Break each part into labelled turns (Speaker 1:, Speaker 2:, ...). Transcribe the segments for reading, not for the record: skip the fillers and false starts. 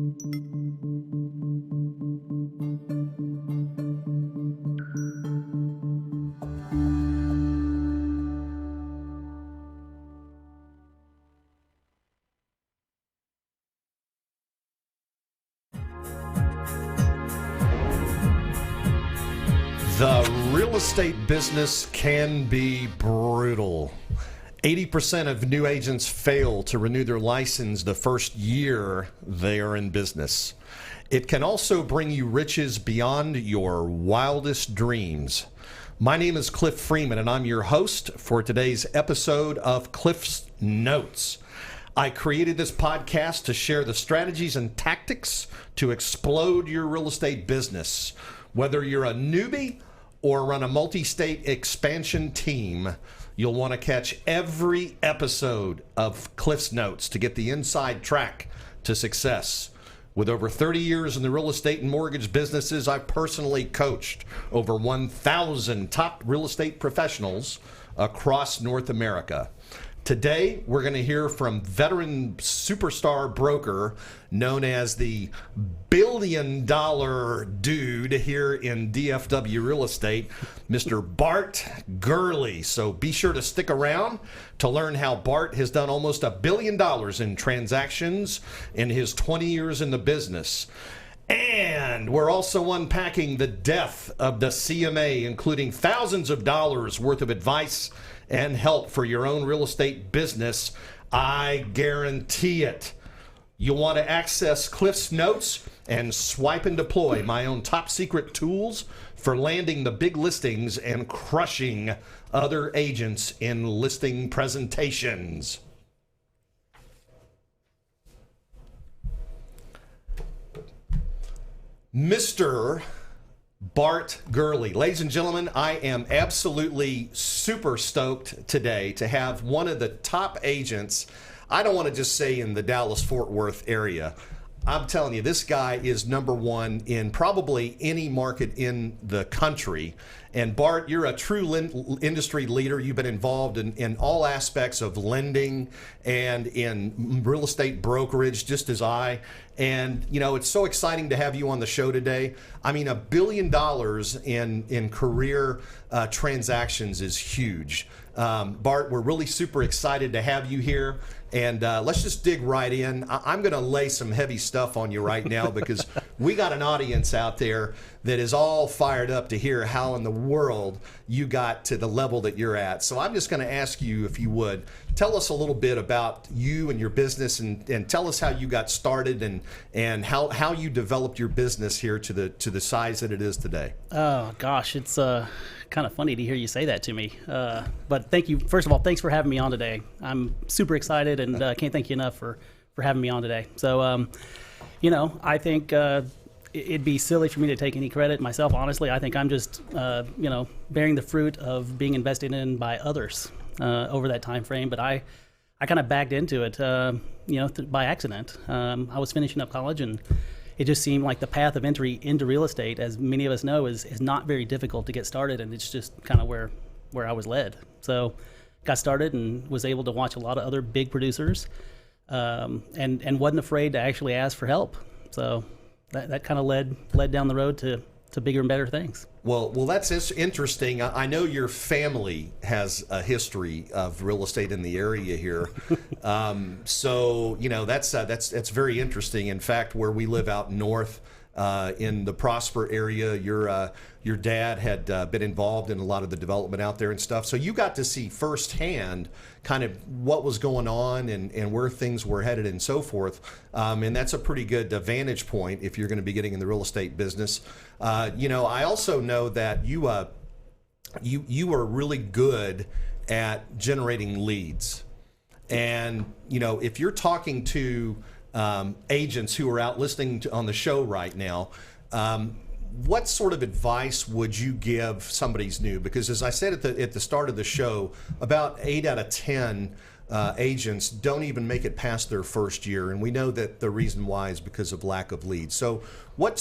Speaker 1: The real estate business can be brutal. 80% of new agents fail to renew their license the first year they are in business. It can also bring you riches beyond your wildest dreams. My name is Cliff Freeman, and I'm your host for today's episode of Cliff's Notes. I created this podcast to share the strategies and tactics to explode your real estate business. Whether you're a newbie or run a multi-state expansion team, you'll want to catch every episode of Cliff's Notes to get the inside track to success. With over 30 years in the real estate and mortgage businesses, I've personally coached over 1,000 top real estate professionals across North America. Today, we're going to hear from veteran superstar broker known as the billion-dollar dude here in DFW real estate, Mr. Bart Gurley. So be sure to stick around to learn how Bart has done almost $1 billion in transactions in his 20 years in the business. And we're also unpacking the death of the CMA, including thousands of dollars worth of advice and help for your own real estate business. I guarantee it. You'll want to access Cliff's Notes and swipe and deploy my own top secret tools for landing the big listings and crushing other agents in listing presentations. Mr. Bart Gurley. Ladies and gentlemen, I am absolutely super stoked today to have one of the top agents. I don't want to just say in the Dallas-Fort Worth area. I'm telling you, this guy is number one in probably any market in the country. And Bart, you're a true industry leader. You've been involved in all aspects of lending and in real estate brokerage, just as I. And, you know, it's so exciting to have you on the show today. I mean, $1 billion in career transactions is huge. Bart, we're really super excited to have you here. And let's just dig right in. I'm going to lay some heavy stuff on you right now because we got an audience out there that is all fired up to hear how in the world you got to the level that you're at. So I'm just going to ask you, if you would, tell us a little bit about you and your business, and tell us how you got started and how you developed your business here to the size that it is today.
Speaker 2: Oh, gosh, it's kind of funny to hear you say that to me. But thank you. First of all, thanks for having me on today. I'm super excited and can't thank you enough for having me on today. So, you know, I think it'd be silly for me to take any credit myself. Honestly, I think I'm just, you know, bearing the fruit of being invested in by others over that time frame. But I kind of backed into it, you know, by accident. I was finishing up college, and it just seemed like the path of entry into real estate, as many of us know, is not very difficult to get started, and it's just kind of where I was led. So got started and was able to watch a lot of other big producers, and wasn't afraid to actually ask for help. So that kind of led down the road to bigger and better things.
Speaker 1: Well, that's interesting. I know your family has a history of real estate in the area here, so you know that's very interesting. In fact, where we live out north in the Prosper area, your dad had been involved in a lot of the development out there and stuff. So you got to see firsthand kind of what was going on and where things were headed and so forth. And that's a pretty good vantage point if you're going to be getting in the real estate business. You know, I also know that you are really good at generating leads. And, you know, if you're talking to agents who are out listening on the show right now, what sort of advice would you give somebody who's new? Because as I said at the start of the show, about 8 out of 10 agents don't even make it past their first year, and we know that the reason why is because of lack of leads. So what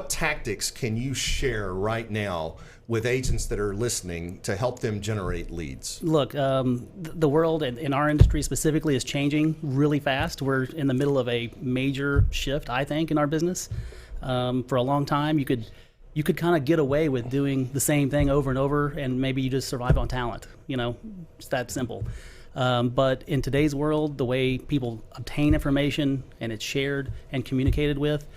Speaker 1: tactics can you share right now with agents that are listening to help them generate leads?
Speaker 2: Look, the world in our industry specifically is changing really fast. We're in the middle of a major shift, I think, in our business. For a long time, you could kind of get away with doing the same thing over and over, and maybe you just survive on talent. It's that simple. But in today's world, the way people obtain information and it's shared and communicated with,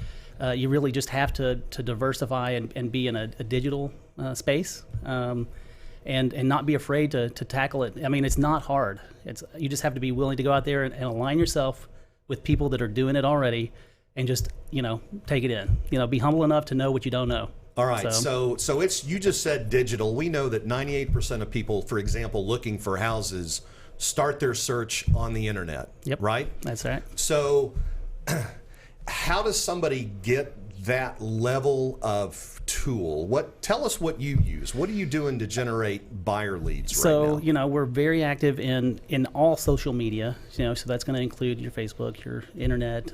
Speaker 2: you really just have to diversify and be in a digital space, and not be afraid to tackle it. I mean, it's not hard. You just have to be willing to go out there and align yourself with people that are doing it already, and just take it in. Be humble enough to know what you don't know.
Speaker 1: All right, so it's, you just said digital. We know that 98% of people, for example, looking for houses, start their search on the internet.
Speaker 2: Yep.
Speaker 1: Right?
Speaker 2: That's right.
Speaker 1: So how does somebody get that level of tool? Tell us what you use. What are you doing to generate buyer leads right now?
Speaker 2: So, we're very active in all social media, so that's going to include your Facebook, your internet,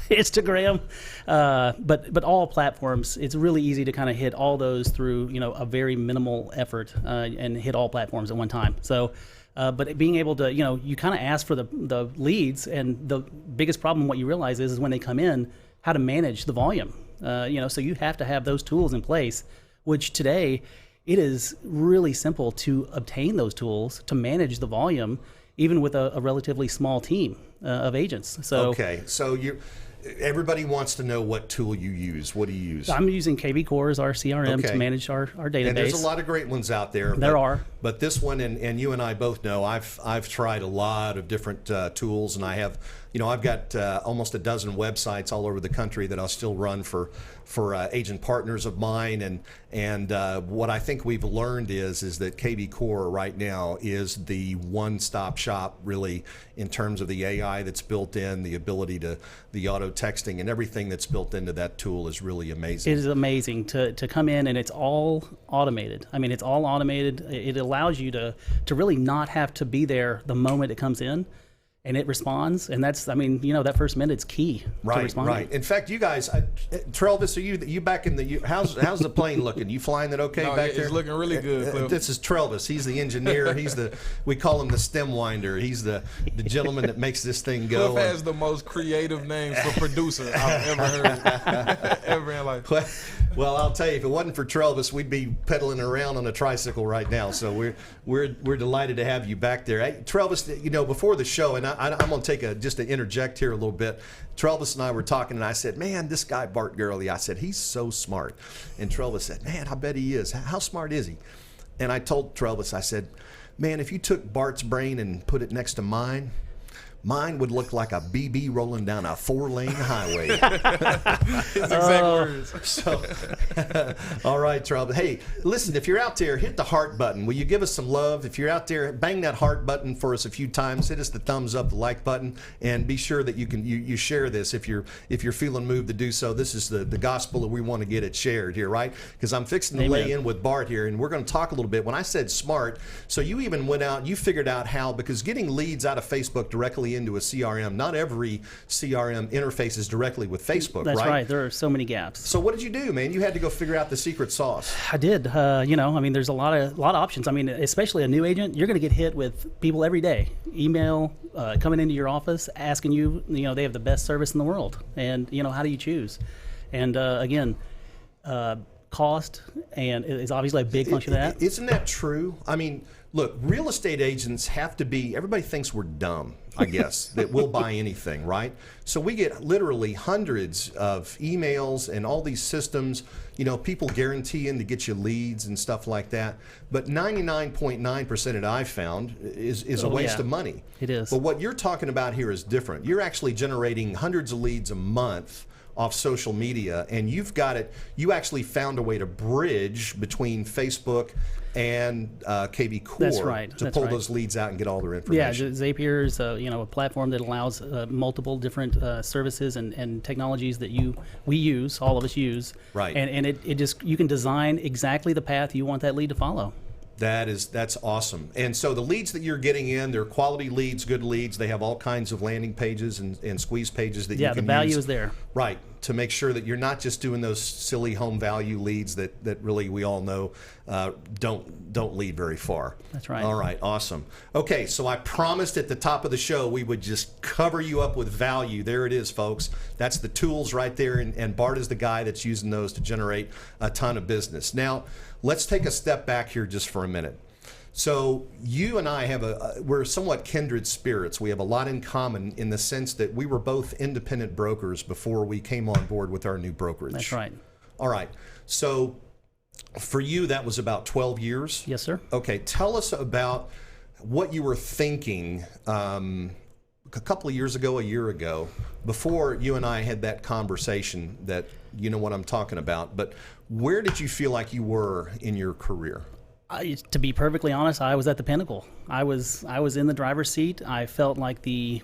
Speaker 2: Instagram, but all platforms. It's really easy to kind of hit all those through, a very minimal effort, and hit all platforms at one time. So, but being able to, you kind of ask for the leads, and the biggest problem, what you realize is when they come in, how to manage the volume. So you have to have those tools in place, which today it is really simple to obtain those tools to manage the volume, even with a relatively small team of agents. So
Speaker 1: okay, so everybody wants to know what tool you use. What do you use?
Speaker 2: I'm using KV Core as our CRM to manage our database.
Speaker 1: And there's a lot of great ones out there.
Speaker 2: There are.
Speaker 1: But this one, and you and I both know, I've tried a lot of different tools, and I have, I've got almost a dozen websites all over the country that I'll still run for agent partners of mine, and what I think we've learned is that KV Core right now is the one-stop shop, really, in terms of the AI that's built in, the ability to the auto texting, and everything that's built into that tool is really amazing.
Speaker 2: It is amazing to come in, and it's all automated. I mean, it's all automated. It allows you to really not have to be there the moment it comes in. And it responds, and that's, that first minute's key to responding.
Speaker 1: Right. In fact, you guys, Travis, are you back in the? How's the plane looking? You flying it okay back there?
Speaker 3: It's looking really good, Cliff.
Speaker 1: This is Travis. He's the engineer. We call him the stem winder. He's the gentleman that makes this thing go.
Speaker 3: Cliff has the most creative names for producer I've ever heard ever in life.
Speaker 1: Well, I'll tell you, if it wasn't for Travis, we'd be pedaling around on a tricycle right now. So we're delighted to have you back there. Hey, Travis, before the show, and I'm going to just to interject here a little bit. Travis and I were talking, and I said, man, this guy, Bart Gurley, I said, he's so smart. And Travis said, man, I bet he is. How smart is he? And I told Travis, I said, man, if you took Bart's brain and put it next to mine would look like a BB rolling down a 4-lane highway.
Speaker 3: His exact words.
Speaker 1: So, all right, Travis. Hey, listen, if you're out there, hit the heart button. Will you give us some love? If you're out there, bang that heart button for us a few times. Hit us the thumbs up, the like button, and be sure that you share this if you're feeling moved to do so. This is the gospel that we want to get it shared here, right? Because I'm fixing to lay in with Bart here, and we're going to talk a little bit. When I said smart, so you even went out, you figured out how, because getting leads out of Facebook directly into a CRM, not every CRM interfaces directly with Facebook.
Speaker 2: That's right. There are so many gaps.
Speaker 1: So what did you do, man? You had to go figure out the secret sauce.
Speaker 2: I did. There's a lot of options. Especially a new agent, you're going to get hit with people every day. Email, coming into your office, asking you, they have the best service in the world. And, how do you choose? And again, cost and is obviously a big function of that.
Speaker 1: Isn't that true? Look, real estate agents have to be, everybody thinks we're dumb, I guess, that we'll buy anything, right? So we get literally hundreds of emails and all these systems, people guaranteeing to get you leads and stuff like that. But 99.9% that I've found is a waste of money.
Speaker 2: It is.
Speaker 1: But what you're talking about here is different. You're actually generating hundreds of leads a month off social media, and you actually found a way to bridge between Facebook and KV Core.
Speaker 2: That's right.
Speaker 1: To pull those leads out and get all their information.
Speaker 2: Yeah, Zapier is a platform that allows multiple different services and technologies that all of us use.
Speaker 1: Right.
Speaker 2: And it just, you can design exactly the path you want that lead to follow.
Speaker 1: That's awesome. And so the leads that you're getting in, they're quality leads, good leads. They have all kinds of landing pages and squeeze pages that you can use.
Speaker 2: Yeah, the value is there.
Speaker 1: Right, to make sure that you're not just doing those silly home value leads that really we all know don't lead very far.
Speaker 2: That's right.
Speaker 1: All right, awesome. Okay, so I promised at the top of the show we would just cover you up with value. There it is, folks. That's the tools right there, and Bart is the guy that's using those to generate a ton of business. Now, let's take a step back here just for a minute. So you and I we're somewhat kindred spirits. We have a lot in common in the sense that we were both independent brokers before we came on board with our new brokerage.
Speaker 2: That's right.
Speaker 1: All right. So for you, that was about 12 years?
Speaker 2: Yes, sir.
Speaker 1: Okay. Tell us about what you were thinking a couple of years ago, a year ago, before you and I had that conversation that you know what I'm talking about. But where did you feel like you were in your career?
Speaker 2: To be perfectly honest, I was at the pinnacle. I was in the driver's seat. I felt like the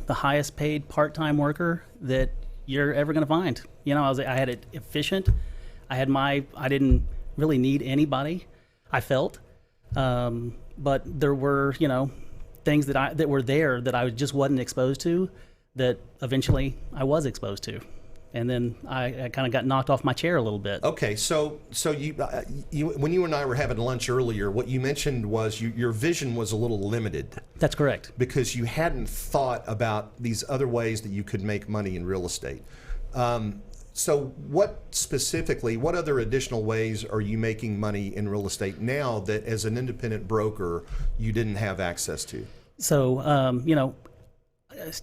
Speaker 2: highest paid part-time worker that you're ever going to find. I had it efficient. I didn't really need anybody, I felt. But there were, things that were there that I just wasn't exposed to that eventually I was exposed to. And then I kind of got knocked off my chair a little bit.
Speaker 1: Okay, so you when you and I were having lunch earlier, what you mentioned was your vision was a little limited.
Speaker 2: That's correct.
Speaker 1: Because you hadn't thought about these other ways that you could make money in real estate. So what other additional ways are you making money in real estate now that as an independent broker you didn't have access to?
Speaker 2: So,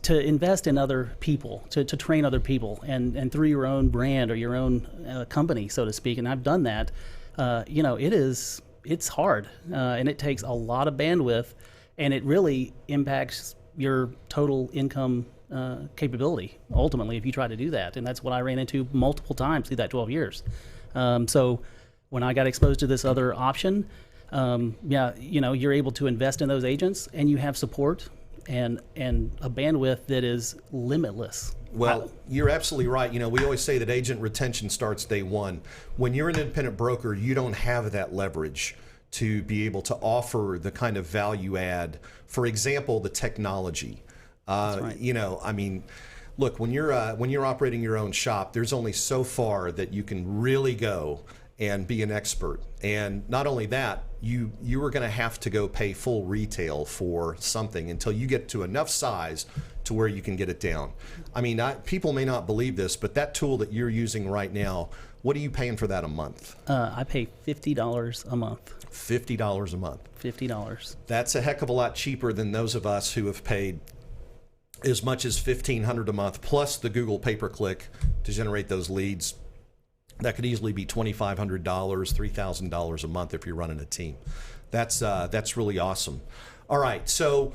Speaker 2: to invest in other people, to train other people, and through your own brand or your own company, so to speak, and I've done that, it's hard, and it takes a lot of bandwidth, and it really impacts your total income capability, ultimately, if you try to do that, and that's what I ran into multiple times through that 12 years. So when I got exposed to this other option, you're able to invest in those agents, and you have support and a bandwidth that is limitless.
Speaker 1: Well, you're absolutely right. We always say that agent retention starts day one. When you're an independent broker, you don't have that leverage to be able to offer the kind of value add. For example, the technology.
Speaker 2: That's right.
Speaker 1: Look, when you're operating your own shop, there's only so far that you can really go and be an expert. And not only that, you are going to have to go pay full retail for something until you get to enough size to where you can get it down. People may not believe this, but that tool that you're using right now, what are you paying for that a month?
Speaker 2: I pay $50 a month.
Speaker 1: $50 a month.
Speaker 2: $50.
Speaker 1: That's a heck of a lot cheaper than those of us who have paid as much as $1,500 a month, plus the Google pay-per-click to generate those leads. That could easily be $2,500, $3,000 a month if you're running a team. That's really awesome. All right, so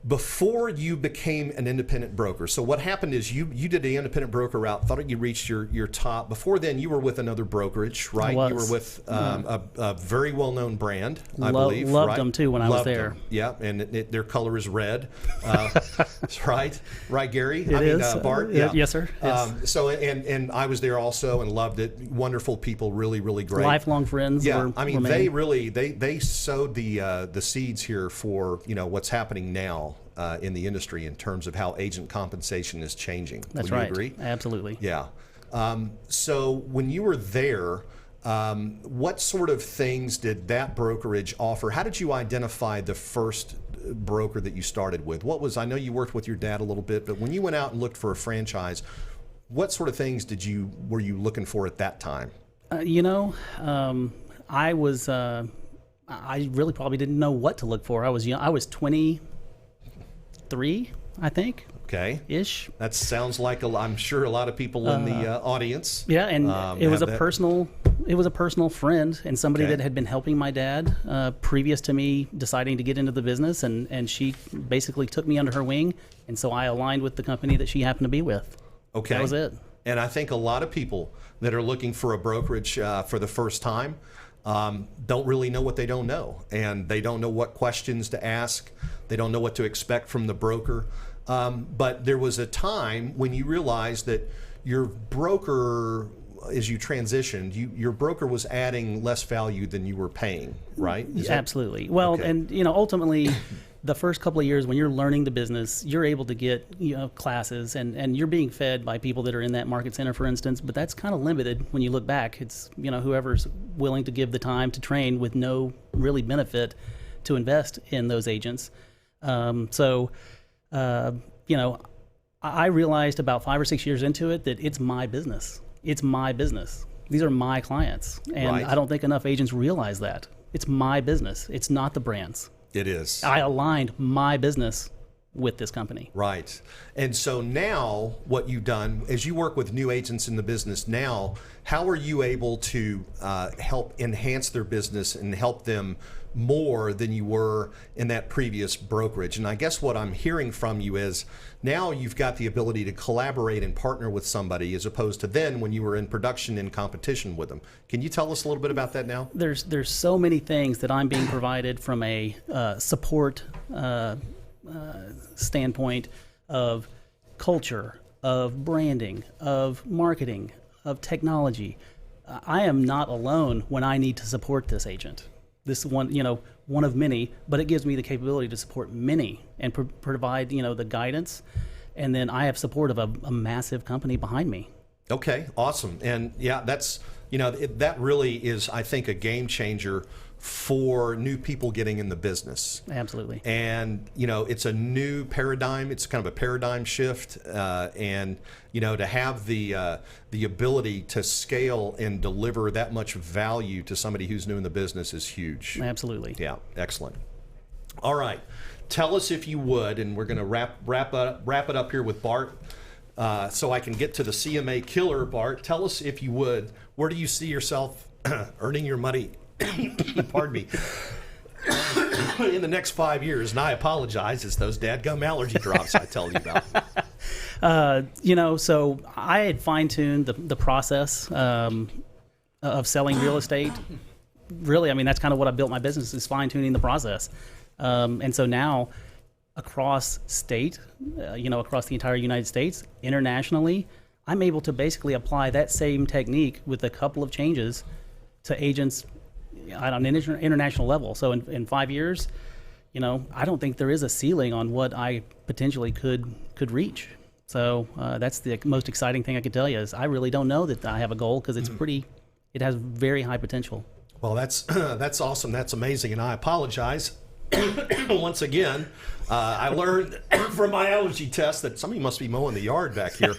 Speaker 1: before you became an independent broker, so what happened is you did the independent broker route, thought you reached your top. Before then, you were with another brokerage, right? You were with a very well-known brand, I believe.
Speaker 2: Loved
Speaker 1: right?
Speaker 2: them, too, when I was there.
Speaker 1: Them. Yeah, and their color is red. Right? Right, Gary?
Speaker 2: It is.
Speaker 1: Bart? Yeah.
Speaker 2: Yes, sir.
Speaker 1: So I was there also and loved it. Wonderful people, really, really great.
Speaker 2: Lifelong friends.
Speaker 1: Yeah, they sowed the seeds here for what's happening now in the industry in terms of how agent compensation is changing.
Speaker 2: That's
Speaker 1: Would
Speaker 2: right.
Speaker 1: you agree?
Speaker 2: Absolutely.
Speaker 1: Yeah. So when you were there, what sort of things did that brokerage offer? How did you identify the first broker that you started with? I know you worked with your dad a little bit, but when you went out and looked for a franchise, what sort of things were you looking for at that time?
Speaker 2: I really probably didn't know what to look for. I was young. I was 23, I think.
Speaker 1: Okay.
Speaker 2: Ish.
Speaker 1: That sounds like I'm sure a lot of people in the audience.
Speaker 2: Yeah, and it was a personal friend and somebody that had been helping my dad previous to me deciding to get into the business, and she basically took me under her wing, and so I aligned with the company that she happened to be with.
Speaker 1: Okay.
Speaker 2: That was it.
Speaker 1: And I think a lot of people that are looking for a brokerage for the first time don't really know what they don't know, and they don't know what questions to ask. They don't know what to expect from the broker. But there was a time when you realized that your broker as you transitioned, your broker was adding less value than you were paying, right?
Speaker 2: Absolutely. Well,
Speaker 1: okay.
Speaker 2: And ultimately, the first couple of years when you're learning the business, you're able to get classes, and you're being fed by people that are in that market center, for instance. But that's kind of limited when you look back. It's whoever's willing to give the time to train with no really benefit to invest in those agents. I realized about 5 or 6 years into it that it's my business. It's my business. These are my clients. And
Speaker 1: right.
Speaker 2: I don't think enough agents realize that. It's my business. It's not the brand's.
Speaker 1: It is.
Speaker 2: I aligned my business with this company.
Speaker 1: Right. And so now what you've done, as you work with new agents in the business now, how are you able to help enhance their business and help them more than you were in that previous brokerage? And I guess what I'm hearing from you is now you've got the ability to collaborate and partner with somebody as opposed to then when you were in production in competition with them. Can you tell us a little bit about that now?
Speaker 2: There's so many things that I'm being provided from a support standpoint of culture, of branding, of marketing, of technology. I am not alone when I need to support this agent. This one, one of many, but it gives me the capability to support many and provide, the guidance. And then I have support of a massive company behind me.
Speaker 1: Okay, awesome. And yeah, that's, that really is, I think, a game changer for new people getting in the business.
Speaker 2: Absolutely.
Speaker 1: And, it's a new paradigm. It's kind of a paradigm shift. And, to have the ability to scale and deliver that much value to somebody who's new in the business is huge.
Speaker 2: Absolutely.
Speaker 1: Yeah, excellent. All right. Tell us if you would, and we're going to wrap it up here with Bart, so I can get to the CMA killer. Bart, tell us if you would, where do you see yourself earning your money? Pardon me. In the next 5 years, and I apologize, it's those dadgum allergy drops I tell you about.
Speaker 2: So I had fine-tuned the process of selling real estate. Really, that's kind of what I built my business, is fine-tuning the process. And so now, across state, across the entire United States, internationally, I'm able to basically apply that same technique with a couple of changes to agents on an international level. So in 5 years, I don't think there is a ceiling on what I potentially could reach. So that's the most exciting thing I can tell you, is I really don't know that I have a goal, because it has very high potential.
Speaker 1: Well, that's awesome. That's amazing. And I apologize. Once again, I learned from my allergy test that somebody must be mowing the yard back here.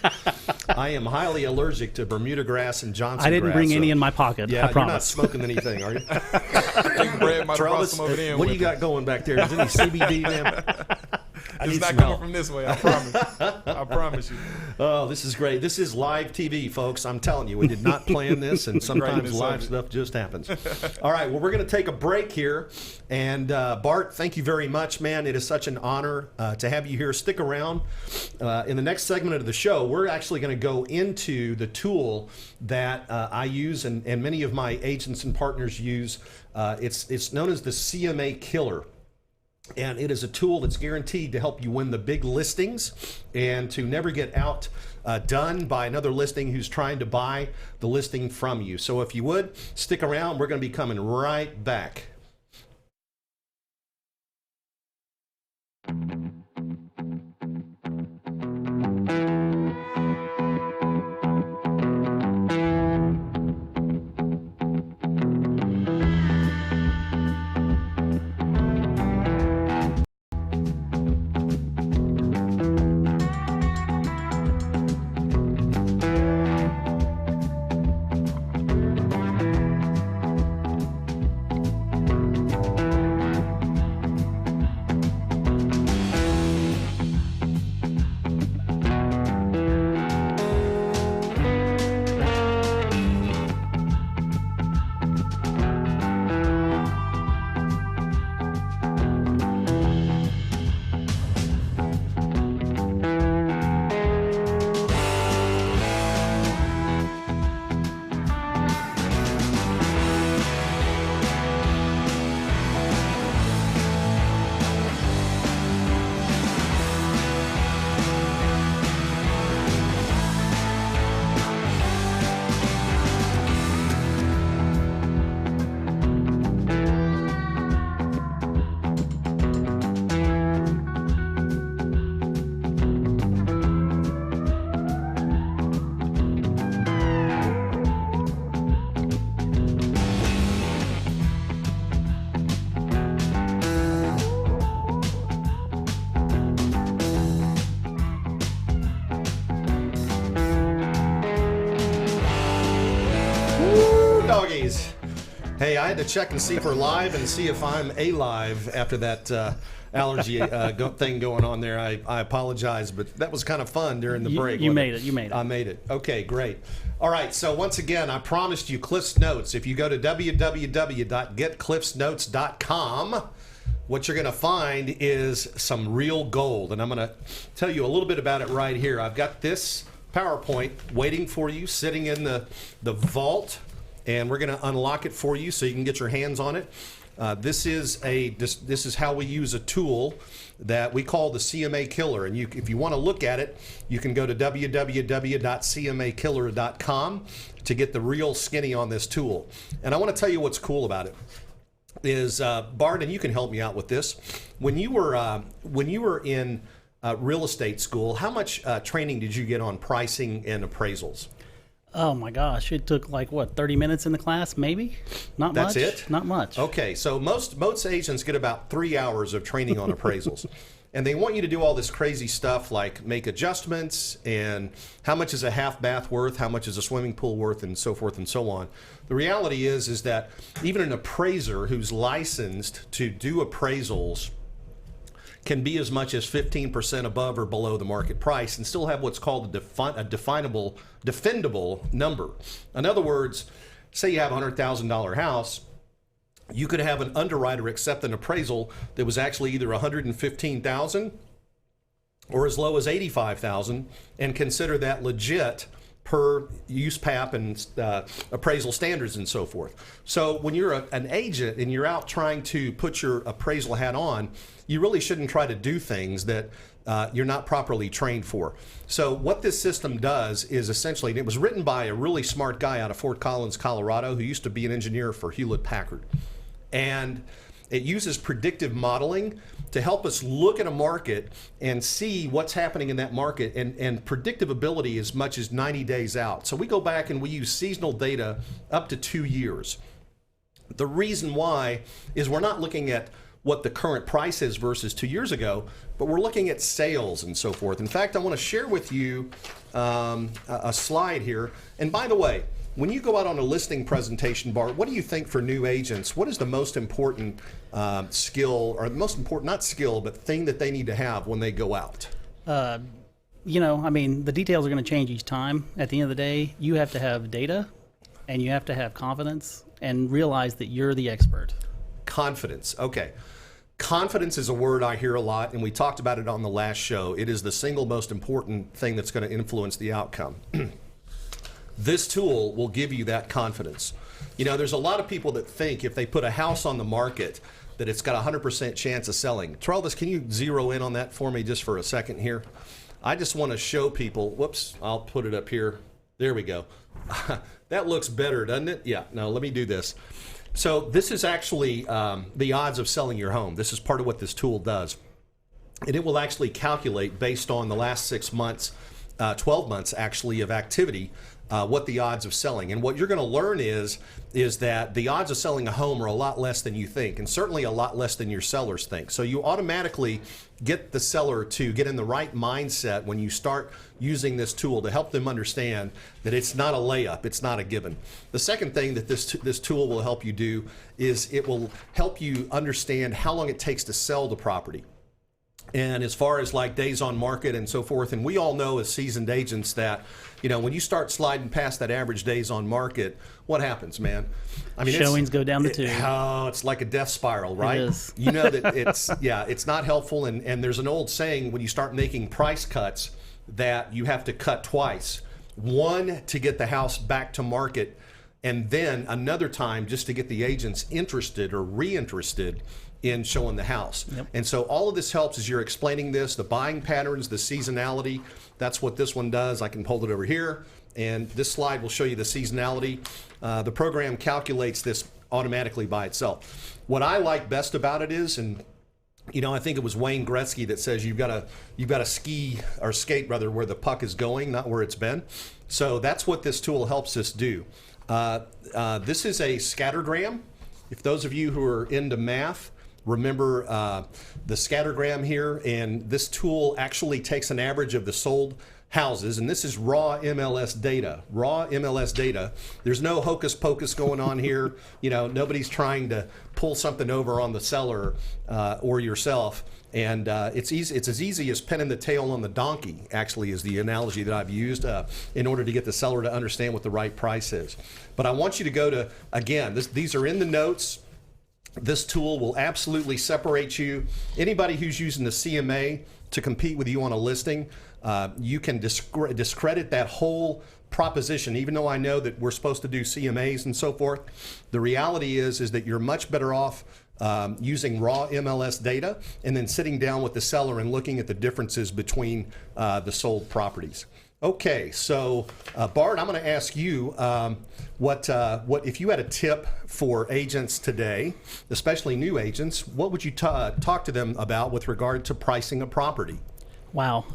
Speaker 1: I am highly allergic to Bermuda grass and Johnson grass.
Speaker 2: I didn't bring any in my pocket.
Speaker 1: Yeah,
Speaker 2: I promise.
Speaker 1: you're not smoking anything, are you?
Speaker 3: Brad might have brought some over there.
Speaker 1: What do you got going back there? Is there any CBD, man?
Speaker 3: It's not coming from this way, I promise. I promise you.
Speaker 1: Oh, this is great. This is live TV, folks. I'm telling you, we did not plan this, and sometimes live stuff just happens. All right, well, we're going to take a break here. And Bart, thank you very much, man. It is such an honor to have you here. Stick around. In the next segment of the show, we're actually going to go into the tool that I use and many of my agents and partners use. It's known as the CMA Killer. And it is a tool that's guaranteed to help you win the big listings and to never get outdone by another listing who's trying to buy the listing from you. So if you would, stick around. We're going to be coming right back. doggies. Hey, I had to check and see if we're live and see if I'm alive after that allergy thing going on there. I apologize, but that was kind of fun during the break.
Speaker 2: You made it. You made it.
Speaker 1: I made it. Okay, great. All right, so once again, I promised you Cliff's Notes. If you go to www.getcliffsnotes.com, what you're going to find is some real gold. And I'm going to tell you a little bit about it right here. I've got this PowerPoint waiting for you, sitting in the vault, and we're going to unlock it for you so you can get your hands on it. This is how we use a tool that we call the CMA Killer. And if you want to look at it, you can go to www.cmakiller.com to get the real skinny on this tool. And I want to tell you what's cool about it is, Bart, and you can help me out with this. When you were in real estate school, how much training did you get on pricing and appraisals?
Speaker 2: Oh my gosh, it took 30 minutes in the class, maybe? Not much.
Speaker 1: That's it?
Speaker 2: Not much.
Speaker 1: Okay, so most agents get about 3 hours of training on appraisals. And they want you to do all this crazy stuff like make adjustments and how much is a half bath worth, how much is a swimming pool worth, and so forth and so on. The reality is that even an appraiser who's licensed to do appraisals can be as much as 15% above or below the market price and still have what's called a defendable number. In other words, say you have a $100,000 house, you could have an underwriter accept an appraisal that was actually either $115,000 or as low as $85,000 and consider that legit per USPAP and appraisal standards and so forth. So when you're an agent and you're out trying to put your appraisal hat on, you really shouldn't try to do things that you're not properly trained for. So what this system does is essentially, and it was written by a really smart guy out of Fort Collins, Colorado, who used to be an engineer for Hewlett-Packard. And it uses predictive modeling to help us look at a market and see what's happening in that market, and predictive ability as much as 90 days out. So we go back and we use seasonal data up to 2 years. The reason why is we're not looking at what the current price is versus 2 years ago, but we're looking at sales and so forth. In fact, I want to share with you a slide here. And by the way, when you go out on a listing presentation, Bart, what do you think for new agents? What is the most important skill, or the most important, not skill, but thing that they need to have when they go out?
Speaker 2: The details are going to change each time. At the end of the day, you have to have data and you have to have confidence and realize that you're the expert. Confidence.
Speaker 1: Okay. Confidence is a word I hear a lot, and we talked about it on the last show. It is the single most important thing that's going to influence the outcome. This tool will give you that confidence. You know, there's a lot of people that think if they put a house on the market that it's got a 100% chance of selling. Trelvis, can you zero in on that for me just for a second here? I just want to show people, whoops, I'll put it up here. There we go. That looks better, doesn't it? Yeah, no, let me do this. So this is actually the odds of selling your home. This is part of what this tool does. And it will actually calculate based on the last 6 months, 12 months actually of activity, what the odds of selling. And what you're going to learn is that the odds of selling a home are a lot less than you think, and certainly a lot less than your sellers think. So you automatically get the seller to get in the right mindset when you start using this tool to help them understand that it's not a layup, it's not a given. The second thing that this tool will help you do is it will help you understand how long it takes to sell the property. And as far as like days on market and so forth, and we all know as seasoned agents that, you know, when you start sliding past that average days on market, what happens, man? I mean,
Speaker 2: showings go down the tube.
Speaker 1: It's like a death spiral, right?
Speaker 2: It is.
Speaker 1: You know that it's not helpful. And there's an old saying when you start making price cuts that you have to cut twice. One, to get the house back to market, and then another time just to get the agents interested or reinterested in showing the house. Yep. And so all of this helps as you're explaining this, the buying patterns, the seasonality. That's what this one does. I can hold it over here, and this slide will show you the seasonality. The program calculates this automatically by itself. What I like best about it is, and you know, I think it was Wayne Gretzky that says you've got to ski or skate rather where the puck is going, not where it's been. So that's what this tool helps us do. This is a scattergram. If those of you who are into math, remember the Scattergram here, and this tool actually takes an average of the sold houses, and this is raw MLS data. Raw MLS data. There's no hocus pocus going on here. Nobody's trying to pull something over on the seller or yourself. And it's easy. It's as easy as pinning the tail on the donkey, actually, is the analogy that I've used in order to get the seller to understand what the right price is. But I want you to go to, again, these are in the notes. This tool will absolutely separate you. Anybody who's using the CMA to compete with you on a listing, you can discredit that whole proposition. Even though I know that we're supposed to do CMAs and so forth, the reality is that you're much better off using raw MLS data and then sitting down with the seller and looking at the differences between the sold properties. Okay, so Bart, I'm going to ask you what if you had a tip for agents today, especially new agents, what would you talk to them about with regard to pricing a property?
Speaker 2: Wow.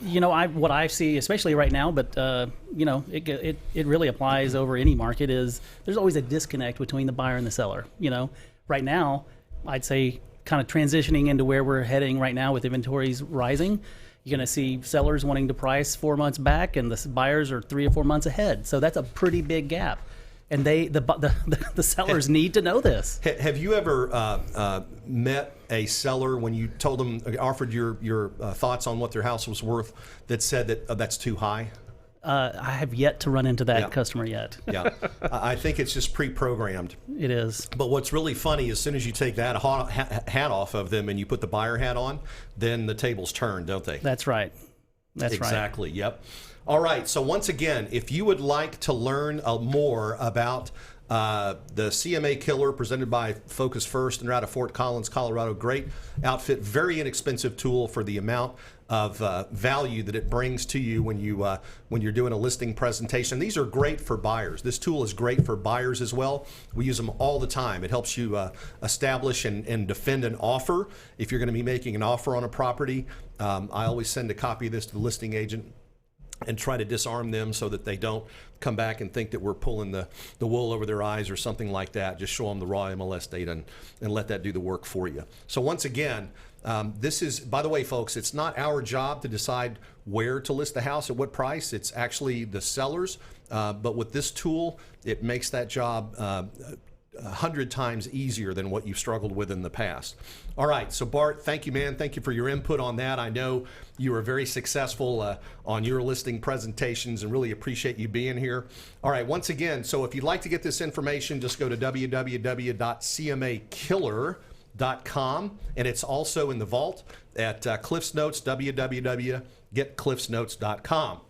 Speaker 2: What I see, especially right now, but it really applies over any market, is there's always a disconnect between the buyer and the seller. Right now, I'd say kind of transitioning into where we're heading right now with inventories rising. You're going to see sellers wanting to price 4 months back, and the buyers are 3 or 4 months ahead. So that's a pretty big gap, and the sellers need to know this.
Speaker 1: Have you ever met a seller when you told them, offered your thoughts on what their house was worth, that said that that's too high?
Speaker 2: I have yet to run into that customer yet.
Speaker 1: Yeah, I think it's just pre-programmed.
Speaker 2: It is.
Speaker 1: But what's really funny, as soon as you take that hat off of them and you put the buyer hat on, then the tables turn, don't they?
Speaker 2: That's right. That's
Speaker 1: exactly. Yep. All right. So once again, if you would like to learn more about the CMA Killer presented by Focus First, and they're out of Fort Collins, Colorado. Great outfit, very inexpensive tool for the amount of value that it brings to you when you're doing a listing presentation. These are great for buyers. This tool is great for buyers as well. We use them all the time. It helps you establish and defend an offer. If you're going to be making an offer on a property, I always send a copy of this to the listing agent and try to disarm them so that they don't come back and think that we're pulling the wool over their eyes or something like that. Just show them the raw MLS data and let that do the work for you. So once again, this is, by the way, folks, it's not our job to decide where to list the house at what price. It's actually the seller's. But with this tool, it makes that job 100 times easier than what you've struggled with in the past. All right, so Bart, thank you, man. Thank you for your input on that. I know you were very successful on your listing presentations, and really appreciate you being here. All right, once again, so if you'd like to get this information, just go to www.cmakiller.com, and it's also in the vault at Cliff's Notes, www.getcliffsnotes.com,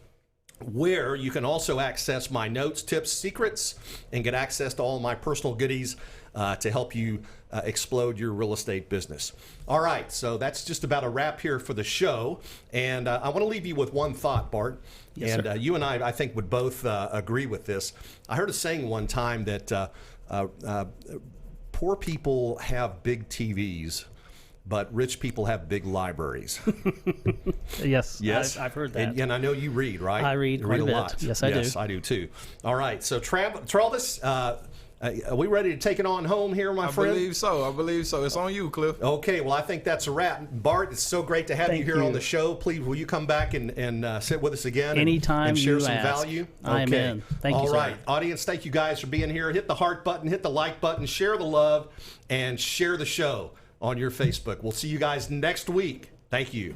Speaker 1: where you can also access my notes, tips, secrets, and get access to all my personal goodies to help you explode your real estate business. All right, so that's just about a wrap here for the show. And I want to leave you with one thought, Bart.
Speaker 2: Yes,
Speaker 1: and
Speaker 2: sir.
Speaker 1: You and I think, would both agree with this. I heard a saying one time that poor people have big TVs, but rich people have big libraries.
Speaker 2: Yes,
Speaker 1: Yes,
Speaker 2: I've heard that.
Speaker 1: And I know you read, right?
Speaker 2: I read
Speaker 1: You
Speaker 2: quite a
Speaker 1: a
Speaker 2: bit.
Speaker 1: lot.
Speaker 2: Yes, I do.
Speaker 1: Yes, I do too. All right, so Travis, are we ready to take it on home here, my friend?
Speaker 3: I believe so. It's on you, Cliff.
Speaker 1: Okay, well, I think that's a wrap. Bart, it's so great to have you
Speaker 2: Thank
Speaker 1: here
Speaker 2: you.
Speaker 1: on the show. Please, will you come back and sit with us again?
Speaker 2: Anytime
Speaker 1: and share
Speaker 2: you
Speaker 1: some
Speaker 2: ask.
Speaker 1: value?
Speaker 2: I am in. Thank you,
Speaker 1: All
Speaker 2: sir.
Speaker 1: right, audience, thank you guys for being here. Hit the heart button, hit the like button, share the love, and share the show on your Facebook. We'll see you guys next week. Thank you.